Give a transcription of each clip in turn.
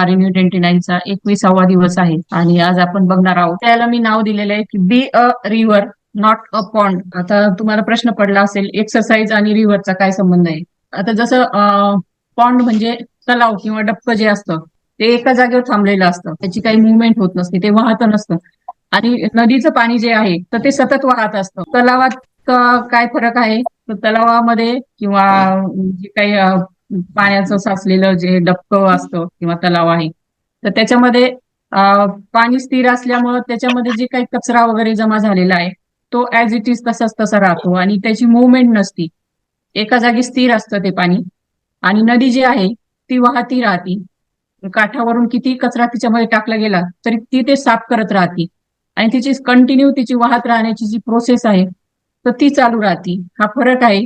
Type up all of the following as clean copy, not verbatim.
Renew 29चा 21वा दिवस आहे आणि आज आपण बघणार आहोत. त्याला मी नाव दिलेलं आहे की be a river not a pond. आता तुम्हाला प्रश्न पडला असेल एक्सरसाइज आणि रिव्हरचा काय संबंध आहे. आता जसं पॉन्ड म्हणजे तलाव किंवा डबकं जे असतं ते एका जागेवर थांबलेलं असतं, त्याची काही मुवमेंट होत नसते, ते वाहत नसतं. आणि नदीचं पाणी जे आहे तर ते सतत वाहत असतं. तलावात काय फरक आहे, तर तलावामध्ये किंवा जे काही पाण्याचं साचलेलं जे डबकं असतं किंवा तलाव आहे तर त्याच्यामध्ये पाणी स्थिर असल्यामुळं त्याच्यामध्ये जे काही कचरा वगैरे जमा झालेला आहे तो ऍज इट इज तसाच तसा राहतो आणि त्याची मुवमेंट नसती, एका जागी स्थिर असतं ते पाणी. आणि नदी जी आहे ती वाहती राहती, काठावरून किती कचरा तिच्यामध्ये टाकला गेला तरी ती ते साफ करत राहती आणि तिची कंटिन्यू तिची वाहत राहण्याची जी प्रोसेस आहे तर ती चालू राहती. हा फरक आहे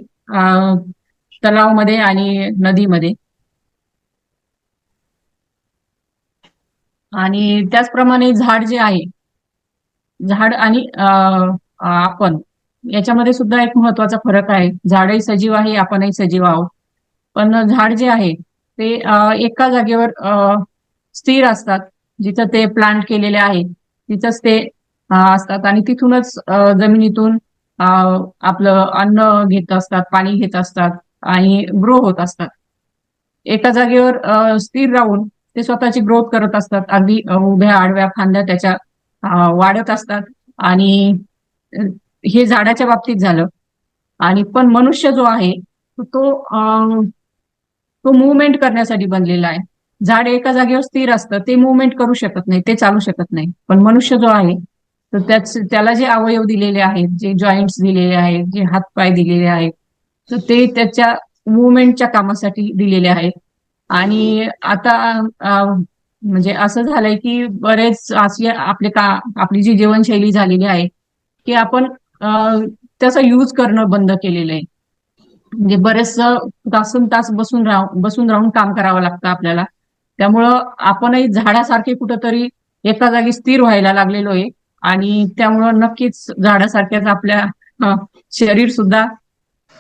तलावमध्ये आणि नदीमध्ये. आणि त्याचप्रमाणे झाड जे आहे, झाड आणि आपण याच्यामध्ये सुद्धा एक महत्वाचा फरक आहे. झाडही सजीव आहे, आपणही सजीव आहोत. पण झाड जे आहे ते एका जागेवर स्थिर असतात. जिथं ते प्लांट केलेले आहे तिथंच ते असतात आणि तिथूनच जमिनीतून आपलं अन्न घेत असतात, पाणी घेत असतात आणि ग्रो होत असतात. एका जागेवर स्थिर राहून ते स्वतःची ग्रोथ करत असतात. अगदी उभ्या आडव्या फांद्या त्याच्या वाढत असतात. आणि अ, हे झाडाच्या बाबतीत झालं. आणि पण मनुष्य जो आहे तो तो मुवमेंट करण्यासाठी बनलेला आहे. झाड एका जागेवर स्थिर असतं, ते मुवमेंट करू शकत नाही, ते चालू शकत नाही. पण मनुष्य जो आहे तर त्याला जे अवयव दिलेले आहेत, जे जॉईंट्स दिलेले आहेत, जे हातपाय दिलेले आहेत तर ते त्याच्या मुवमेंटच्या कामासाठी दिलेले आहेत. आणि आता म्हणजे असं झालंय की बरेच असे आपली जी जीवनशैली झालेली आहे की आपण अ, त्याचा यूज करणं बंद केलेलं आहे. म्हणजे बरेच तासन तास बसून राहून काम करावं लागतं आपल्याला. त्यामुळं आपणही झाडासारखे कुठंतरी एका जागी स्थिर व्हायला लागलेलो आहे. आणि त्यामुळं नक्कीच झाडासारख्याच आपल्या अ, शरीर सुद्धा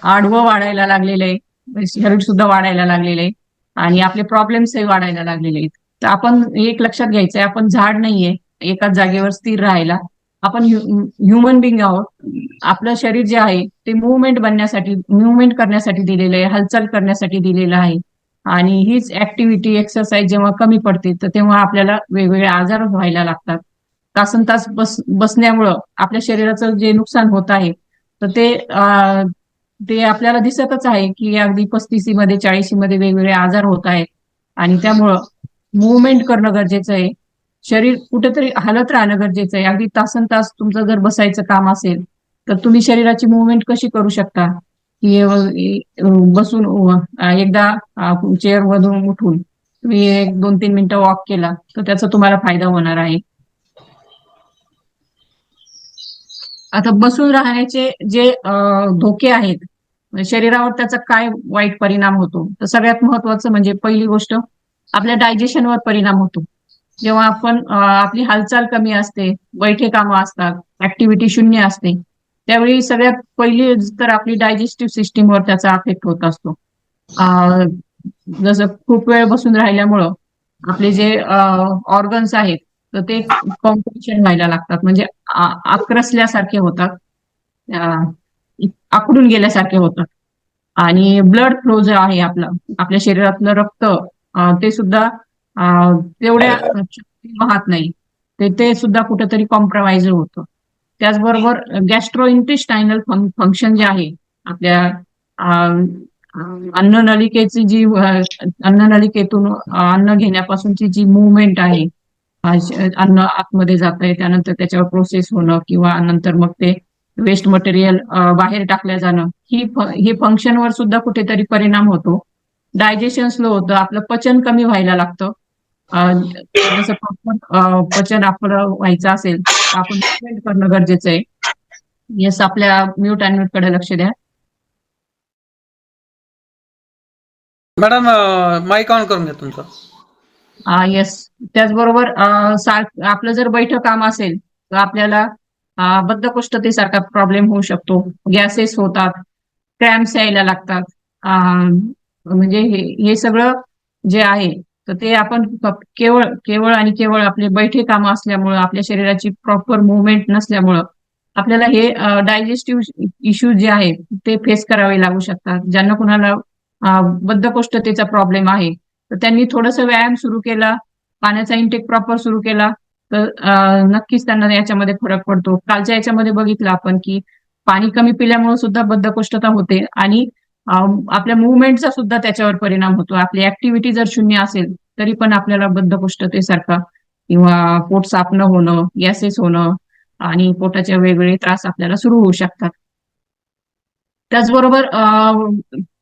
आडवं वाढायला लागलेलं आहे. शरीर सुद्धा वाढायला लागलेलं आहे आणि आपले प्रॉब्लेम्सही वाढायला लागलेले आहेत. तर आपण एक लक्षात घ्यायचंय, आपण झाड नाहीये एकाच जागेवर स्थिर राहायला. आपण ह्युमन बिंग आहोत. आपलं शरीर जे आहे ते मुवमेंट करण्यासाठी दिलेलं आहे, हालचाल करण्यासाठी दिलेलं आहे. आणि हीच ऍक्टिव्हिटी एक्सरसाइज जेव्हा कमी पडते तर तेव्हा आपल्याला वेगवेगळे आजार व्हायला लागतात. तासन तास बसण्यामुळं आपल्या शरीराचं जे नुकसान होत आहे तर ते आपल्याला दिसतच आहे की अगदी 35मध्ये 40मध्ये वेगवेगळे आजार होत आहेत. आणि त्यामुळं मुवमेंट करणं गरजेचं आहे. शरीर कुठेतरी हलत राहणं गरजेचं आहे. अगदी तासन तास तुमचं जर बसायचं काम असेल तर तुम्ही शरीराची मुवमेंट कशी करू शकता की बसून एकदा चेअर मधून उठून तुम्ही 1-2-3 मिनिटं वॉक केला तर त्याचा तुम्हाला फायदा होणार आहे. आता बसून राहण्याचे जे धोके आहेत शरीरावर, त्याचा काय वाईट परिणाम होतो, तर सगळ्यात महत्वाचं म्हणजे पहिली गोष्ट आपल्या डायजेशनवर परिणाम होतो. जेव्हा आपण आपली हालचाल कमी असते, बैठे कामं असतात, ऍक्टिव्हिटी शून्य असते, त्यावेळी सगळ्यात पहिली तर आपली डायजेस्टिव्ह सिस्टीमवर त्याचा अफेक्ट होत असतो. अं, जसं खूप वेळ बसून राहिल्यामुळं आपले जे ऑर्गन्स आहेत तर ते कॉम्प्रेशन व्हायला लागतात, म्हणजे आक्रसल्यासारखे होतात, अं, आखडून गेल्यासारखे होतात. आणि ब्लड फ्लो जो आहे आपल्या शरीरातलं रक्त ते सुद्धा तेवढ्या शक्तीने वाहत नाही, ते सुद्धा कुठेतरी कॉम्प्रोमाइज होतं. त्याचबरोबर गॅस्ट्रो इंटेस्टायनल फंक्शन जे आहे आपल्या अं, अन्ननलिकेची जी अन्ननलिकेतून अन्न घेण्यापासूनची जी मुवमेंट आहे, अन्न आतमध्ये जात आहे त्यानंतर त्याच्यावर प्रोसेस होणं किंवा नंतर मग ते वेस्ट मटेरियल बाहेर टाकलं जाणं, हे फंक्शनवर सुद्धा कुठेतरी परिणाम होतो. डायजेशन स्लो होतं, आपलं पचन कमी व्हायला लागतं. जसं पचन आपलं व्हायचं असेल तर आपण movement करणं गरजेचं आहे. येस, आपल्या म्यूट आणि म्यूट कडे लक्ष द्या. मॅडम माईक ऑन करून घ्या तुमचं. येस. त्याचबरोबर आपलं जर बैठं काम असेल तर आपल्याला बद्धकोष्ठतेसारखा प्रॉब्लेम होऊ शकतो, गॅसेस होतात, क्रॅम्प्स यायला लागतात. म्हणजे हे सगळं जे आहे तर ते आपण केवळ केवळ आणि केवळ आपले बैठे कामं असल्यामुळं, आपल्या शरीराची प्रॉपर मुवमेंट नसल्यामुळं आपल्याला हे डायजेस्टिव्ह इश्यू जे आहेत ते फेस करावे लागू शकतात. ज्यांना कुणाला बद्धकोष्ठतेचा प्रॉब्लेम आहे, तर त्यांनी थोडंसं व्यायाम सुरू केला, पाण्याचा इंटेक प्रॉपर सुरू केला, तर नक्कीच त्यांना याच्यामध्ये फरक पडतो. कालच्या याच्यामध्ये बघितलं आपण, की पाणी कमी पिल्यामुळे सुद्धा बद्धकोष्ठता होते आणि आपल्या मूव्हमेंटचा सुद्धा त्याच्यावर परिणाम होतो. आपली ऍक्टिव्हिटी जर शून्य असेल, तरी पण आपल्याला बद्धकोष्ठतेसारखा किंवा पोट साफ न होणं, गॅसेस होणं आणि पोटाचे वेगवेगळे त्रास आपल्याला सुरू होऊ शकतात. त्याचबरोबर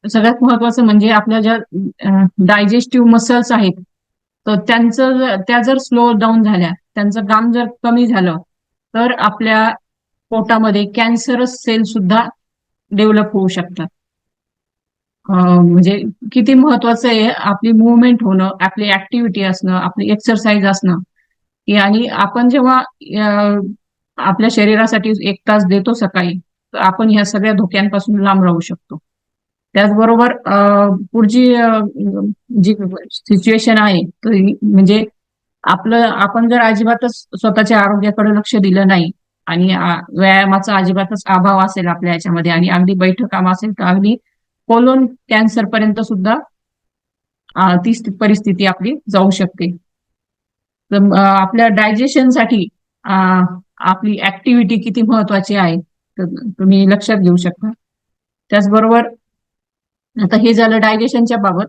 सगळ्यात महत्वाचं म्हणजे आपल्या ज्या डायजेस्टिव्ह मसल्स आहेत, तर त्या जर स्लो डाऊन झाल्या, त्यांचं काम जर कमी झालं, तर आपल्या पोटामध्ये कॅन्सरस सेल सुद्धा डेव्हलप होऊ शकतात. म्हणजे किती महत्वाचं आहे आपली मूव्हमेंट होणं, आपली ऍक्टिव्हिटी असणं, आपली एक्सरसाइज असणं, की आणि आपण जेव्हा आपल्या शरीरासाठी 1 तास देतो सकाळी, तर आपण ह्या सगळ्या धोक्यांपासून लांब राहू शकतो. त्याचबरोबर पुढची जी सिच्युएशन आहे, म्हणजे आपण जर अजिबातच स्वतःच्या आरोग्याकडे लक्ष दिलं नाही आणि व्यायामाचा अजिबातच अभाव असेल आपल्या ह्याच्यामध्ये आणि अगदी बैठक काम असेल, तर अगदी कोलोन कॅन्सर पर्यंत सुद्धा ती परिस्थिती आपली जाऊ शकते. तर आपल्या डायजेशनसाठी आपली ऍक्टिव्हिटी किती महत्वाची आहे, तर तुम्ही लक्षात घेऊ शकता. त्याचबरोबर आता हे झालं डायजेशनच्या बाबत.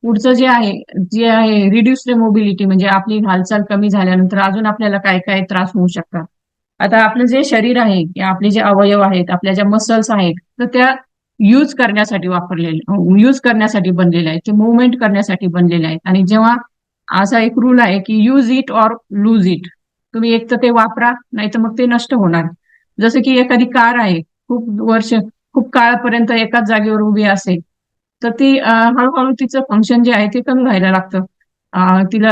पुढचं जे आहे रिड्युस्ड मोबिलिटी, म्हणजे आपली हालचाल कमी झाल्यानंतर अजून आपल्याला काय काय त्रास होऊ शकतात. आता आपलं जे शरीर आहे, आपले जे अवयव आहेत, आपल्या ज्या मसल्स आहेत, तर त्या यूज करण्यासाठी बनलेले आहेत, ते मुवमेंट करण्यासाठी बनलेले आहेत. आणि जेव्हा असा एक रूल आहे की use it or lose it, तुम्ही एक तर ते वापरा, नाही तर मग ते नष्ट होणार. जसं की एखादी कार आहे, खूप काळापर्यंत एकाच जागेवर उभी असेल, तर ती हळूहळू तिचं फंक्शन जे आहे ते कमी व्हायला लागतं. तिला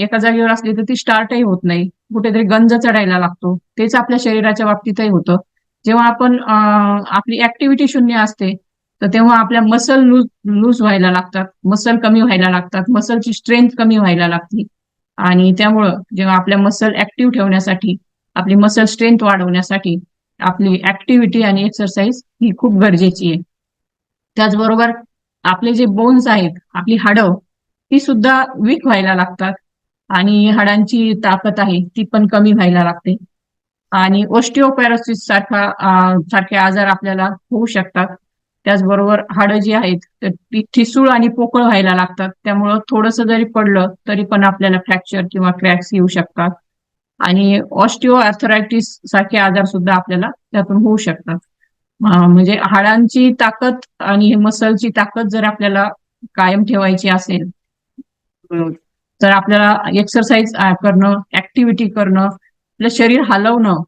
एका जागेवर असली तर ती स्टार्टही होत नाही, कुठेतरी गंज चढायला लागतो. तेच आपल्या शरीराच्या बाबतीतही होतं. जेव्हा आपण आपली ऍक्टिव्हिटी शून्य असते, तर तेव्हा आपल्या मसल लूज लूज व्हायला लागतात, मसल कमी व्हायला लागतात, मसलची स्ट्रेंथ कमी व्हायला लागते. आणि त्यामुळं जेव्हा आपल्या मसल ऍक्टिव्ह ठेवण्यासाठी, आपली मसल स्ट्रेंथ वाढवण्यासाठी आपली ऍक्टिव्हिटी आणि एक्सरसाइज ही खूप गरजेची आहे. त्याचबरोबर आपले जे बोन्स आहेत, आपली हाडं, ती सुद्धा वीक व्हायला लागतात आणि हाडांची ताकद आहे ती पण कमी व्हायला लागते. आणि ऑस्टिओपॅरोसिस सारखे आजार आपल्याला होऊ शकतात. त्याचबरोबर हाडं जी आहेत, तर ती ठिसूळ आणि पोकळ व्हायला लागतात. त्यामुळं थोडंसं जरी पडलं, तरी पण आपल्याला फ्रॅक्चर किंवा क्रॅक्स येऊ शकतात. आणि ऑस्टिओ आर्थरायटिस सारखे आजार सुद्धा आपल्याला त्यातून होऊ शकतात. म्हणजे हाडांची ताकद आणि मसलची ताकद जर आपल्याला कायम ठेवायची असेल, तर आपल्याला एक्सरसाइज करणं, ऍक्टिव्हिटी करणं, आपलं शरीर हलवणं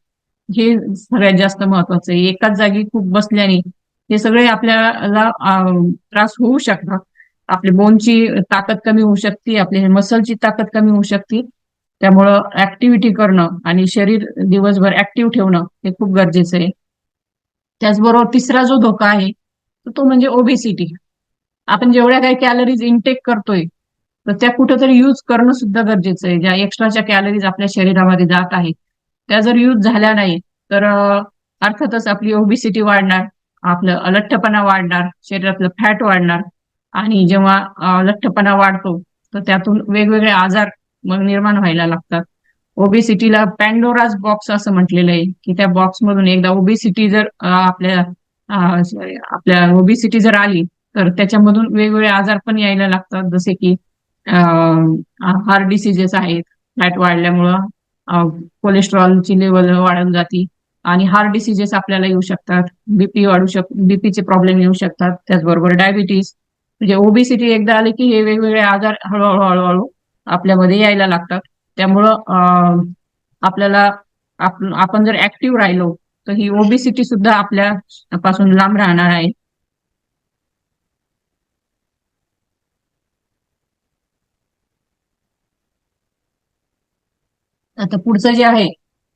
हे सगळ्यात जास्त महत्वाचं आहे. एकाच जागी खूप बसल्याने हे सगळे आपल्याला त्रास होऊ शकतात. आपल्या बोनची ताकद कमी होऊ शकते, आपल्या मसलची ताकद कमी होऊ शकते. त्यामुळं ऍक्टिव्हिटी करणं आणि शरीर दिवसभर ऍक्टिव्ह ठेवणं हे खूप गरजेचं आहे. त्याचबरोबर तिसरा जो धोका आहे, तो म्हणजे ओबेसिटी. आपण जेवढ्या काही कॅलरीज इनटेक करतोय, तर त्या कुठेतरी यूज करणं सुद्धा गरजेचं आहे. ज्या एक्स्ट्राच्या कॅलरीज आपल्या शरीरामध्ये जात आहेत, त्या जर यूज झाल्या नाही, तर अर्थातच आपली ओबेसिटी वाढणार, आपलं लठ्ठपणा वाढणार, शरीरातलं फॅट वाढणार. आणि जेव्हा लठ्ठपणा वाढतो, तर त्यातून वेगवेगळे आजार मग निर्माण व्हायला लागतात. ओबेसिटीला पॅन्डोराज बॉक्स असं म्हटलेलं आहे, की त्या बॉक्समधून एकदा ओबेसिटी जर आपल्या ओबेसिटी जर आली, तर त्याच्यामधून वेगवेगळे आजार पण यायला लागतात, जसे की हार्ट डिसिजेस आहेत, फॅट वाढल्यामुळं कोलेस्ट्रॉलची लेवल वाढून जाते आणि हार्ट डिसिजेस आपल्याला येऊ शकतात, बीपीचे प्रॉब्लेम येऊ शकतात. त्याचबरोबर डायबिटीस, म्हणजे ओबेसिटी एकदा आले की हे वेगवेगळे आजार हळूहळू हळूहळू आपल्यामध्ये यायला लागतात. त्यामुळं आपल्याला आपण जर ऍक्टिव्ह राहिलो, तर ही ओबेसिटी सुद्धा आपल्या पासून लांब राहणार आहे. आता पुढचं जे आहे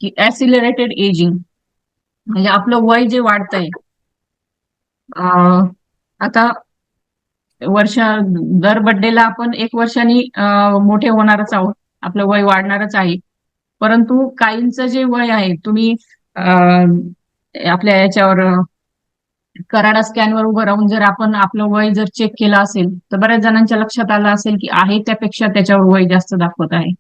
की ऍसिलरेटेड एजिंग, म्हणजे आपलं वय जे वाढतंय. आता वर्ष दर बर्थडेला आपण 1 वर्षांनी मोठे होणारच आहोत. आपलं वय वाढणारच आहे. परंतु काहींचं जे वय आहे तुम्ही आपल्या याच्यावर कराडा स्कॅनवर उभं राहून जर आपण आपलं वय जर चेक केलं असेल तर बऱ्याच जणांच्या लक्षात आलं असेल की आहे त्यापेक्षा त्याच्यावर वय जास्त दाखवत आहे.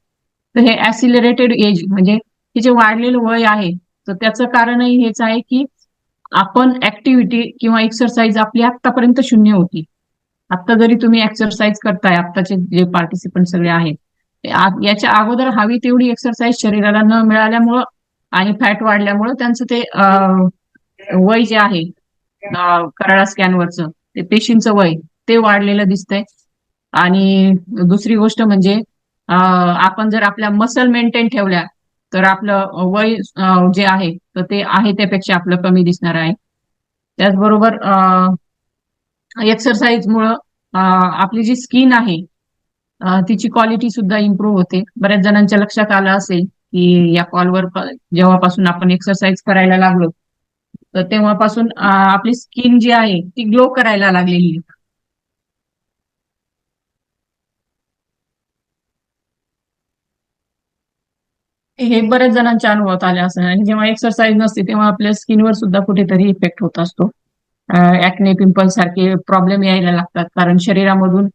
तर हे ऍसिलरेटेड एज म्हणजे हे जे वाढलेलं वय आहे तर त्याचं कारणही हेच आहे की आपण ऍक्टिव्हिटी किंवा एक्सरसाइज आपली आतापर्यंत शून्य होती. आता जरी तुम्ही एक्सरसाइज करताय, आत्ताचे जे पार्टिसिपंट सगळे आहेत याच्या अगोदर हवी तेवढी एक्सरसाइज शरीराला न मिळाल्यामुळं आणि फॅट वाढल्यामुळं त्यांचं ते वय जे आहे कराडा स्कॅनवरचं ते पेशींचं वय ते वाढलेलं दिसतंय. आणि दुसरी गोष्ट म्हणजे आपण जर आपल्या मसल मेंटेन ठेवल्या तर आपलं वय जे आहे तर ते आहे त्यापेक्षा आपलं कमी दिसणार आहे. त्याचबरोबर एक्सरसाइजमुळं आपली जी स्किन आहे तिची क्वालिटी सुद्धा इम्प्रूव्ह होते. बऱ्याच जणांच्या लक्षात आलं असेल की या कॉलवर जेव्हापासून आपण एक्सरसाइज करायला लागलो तर तेव्हापासून आपली स्किन जी आहे ती ग्लो करायला लागलेली आहे. हे बऱ्याच जणांच्या अनुभवात आले असं आणि जेव्हा एक्सरसाइज नसते तेव्हा आपल्या स्किनवर सुद्धा कुठेतरी इफेक्ट होत असतो. ऍक्ने पिंपल सारखे प्रॉब्लेम यायला लागतात कारण शरीरामधून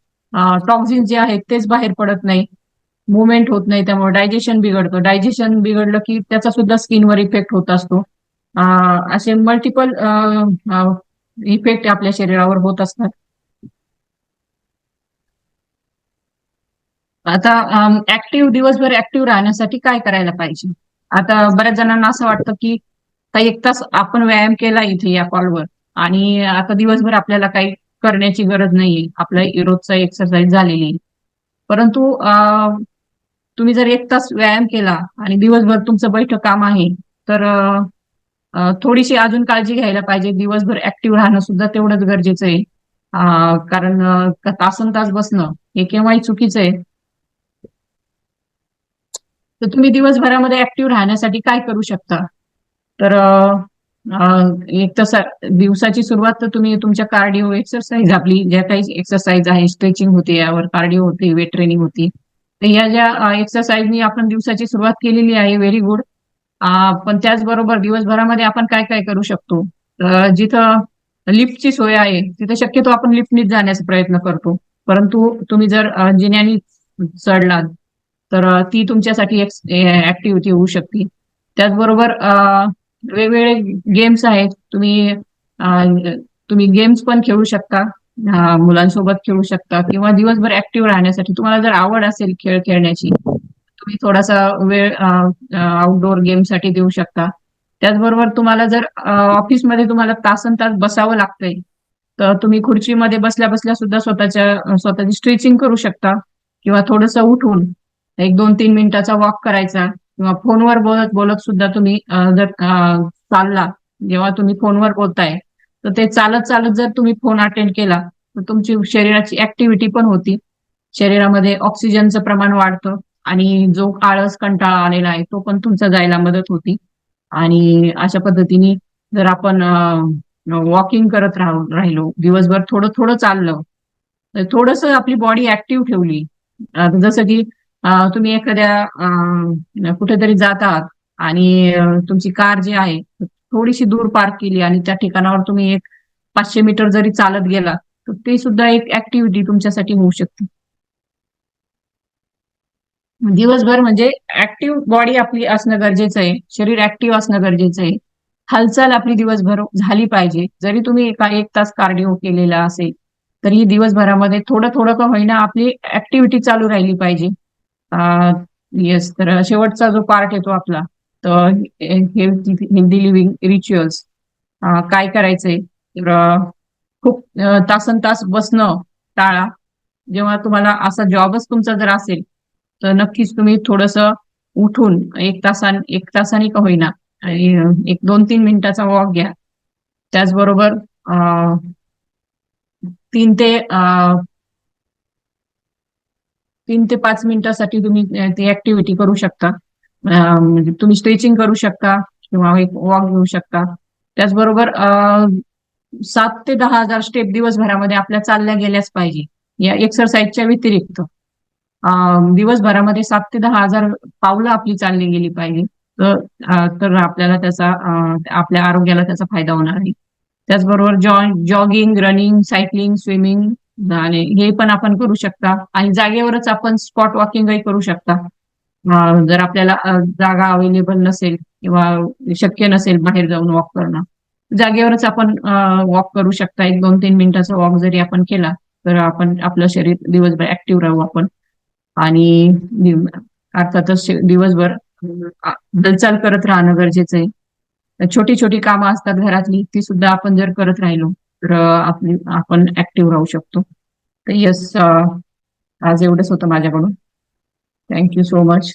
टॉक्झिन जे आहेत तेच बाहेर पडत नाही, मुवमेंट होत नाही, त्यामुळे डायजेशन बिघडतं. डायजेशन बिघडलं की त्याचा सुद्धा स्किनवर इफेक्ट होत असतो. असे मल्टिपल इफेक्ट आपल्या शरीरावर होत असतात. आता दिवसभर ऍक्टिव्ह राहण्यासाठी काय करायला पाहिजे? आता बऱ्याच जणांना असं वाटतं की काही 1 तास आपण व्यायाम केला इथे या कॉलवर आणि आता दिवसभर आपल्याला काही करण्याची गरज नाहीये. आपला रोजचा एक्सरसाइज झालेली आहे. परंतु तुम्ही जर 1 तास व्यायाम केला आणि दिवसभर तुमचं बैठं काम आहे तर थोडीशी अजून काळजी घ्यायला पाहिजे. दिवसभर ऍक्टिव्ह राहणं सुद्धा तेवढंच गरजेचं आहे. कारण तासनतास बसणं हे केव्हाही चुकीचं आहे. तर तुम्ही दिवसभरामध्ये ऍक्टिव्ह राहण्यासाठी काय करू शकता? तर एक तर दिवसाची सुरुवात तर तुम्ही तुमच्या कार्डिओ एक्सरसाइज आपली ज्या काही एक्सरसाइज आहे, स्ट्रेचिंग होते, यावर कार्डिओ होते, वेट ट्रेनिंग होती. तर या ज्या एक्सरसाइजनी आपण दिवसाची सुरुवात केलेली आहे, व्हेरी गुड. पण त्याचबरोबर दिवसभरामध्ये आपण काय काय करू शकतो? जिथं लिफ्टची सोय आहे तिथे शक्यतो आपण लिफ्टनीच जाण्याचा प्रयत्न करतो. परंतु तुम्ही जर जिन्यानी चढलात तर ती तुमच्यासाठी एक ऍक्टिव्हिटी होऊ शकते. त्याचबरोबर वेगवेगळे गेम्स आहेत. तुम्ही गेम्स पण खेळू शकता. मुलांसोबत खेळू शकता किंवा दिवसभर ऍक्टिव्ह राहण्यासाठी तुम्हाला जर आवड असेल खेळ खेळण्याची तुम्ही थोडासा वेळ आउटडोअर गेमसाठी देऊ शकता. त्याचबरोबर तुम्हाला जर ऑफिसमध्ये तुम्हाला तासनतास बसावं लागतंय तर तुम्ही खुर्चीमध्ये बसल्या बसल्या सुद्धा स्वतःची स्ट्रेचिंग करू शकता किंवा थोडंसं उठून 1-2-3 मिनिटाचा वॉक करायचा किंवा फोनवर बोलत बोलत सुद्धा तुम्ही जर चालला, जेव्हा तुम्ही फोनवर बोलताय तर ते चालत चालत जर तुम्ही फोन अटेंड केला तर तुमची शरीराची ऍक्टिव्हिटी पण होती. शरीरामध्ये ऑक्सिजनचं प्रमाण वाढतं आणि जो आळस कंटाळा आलेला आहे तो पण तुमचा जायला मदत होती. आणि अशा पद्धतीने जर आपण वॉकिंग करत राहिलो, दिवसभर थोडं थोडं चाललं, तर थोडंसं आपली बॉडी ऍक्टिव्ह ठेवली. जसं की तुम्ही एखाद्या कुठेतरी जात आहात आणि तुमची कार जी आहे थोडीशी दूर पार्क केली आणि त्या ठिकाणावर तुम्ही एक 500 मीटर जरी चालत गेला तर ते सुद्धा एक ऍक्टिव्हिटी तुमच्यासाठी होऊ शकते. दिवसभर म्हणजे ऍक्टिव्ह बॉडी आपली असणं गरजेचं आहे. शरीर ऍक्टिव्ह असणं गरजेचं आहे. हालचाल आपली दिवसभर झाली पाहिजे. जरी तुम्ही 1 तास कार्डिओ केलेला असेल तरी दिवसभरामध्ये थोडं थोडं का होईना आपली ऍक्टिव्हिटी चालू राहिली पाहिजे. येस, तर शेवटचा जो पार्ट येतो आपला तर हेल्दी लिव्हिंग रिच्युअल्स काय करायचंय तर खूप तासन तास बसणं टाळा. जेव्हा तुम्हाला असा जॉबच तुमचा जर असेल तर नक्कीच तुम्ही थोडस उठून 1 तासाने का होईना आणि 1-2-3 मिनिटाचा वॉक घ्या. त्याचबरोबर 3 ते 3 ते 5 मिनिटासाठी तुम्ही ती ऍक्टिव्हिटी करू शकता. म्हणजे तुम्ही स्ट्रेचिंग करू शकता किंवा एक वॉक घेऊ शकता. त्याचबरोबर 7 ते 10 हजार स्टेप दिवसभरामध्ये आपल्या चालल्या गेल्याच पाहिजे या एक्सरसाइजच्या व्यतिरिक्त. दिवसभरामध्ये 7 ते 10 हजार पावलं आपली चालली गेली पाहिजे. तर आपल्याला त्याचा आपल्या आरोग्याला त्याचा फायदा होणार आहे. त्याचबरोबर जॉगिंग, रनिंग, सायकलिंग, स्विमिंग आणि हे पण आपण करू शकता आणि जागेवरच आपण स्पॉट वॉकिंगही करू शकता. जर आपल्याला जागा अवेलेबल नसेल किंवा शक्य नसेल बाहेर जाऊन वॉक करणं, जागेवरच आपण वॉक करू शकता. 1-2-3 मिनिटाचा वॉक जरी आपण केला, तर आपण आपलं शरीर दिवसभर ऍक्टिव्ह राहू आपण. आणि अर्थातच दिवसभर हालचाल करत राहणं गरजेचं आहे. छोटी छोटी कामं असतात घरातली, ती सुद्धा आपण जर करत राहिलो तर आपण ऍक्टिव्ह राहू शकतो. तर येस, आज एवढंच होतं माझ्याकडून. Thank you so much.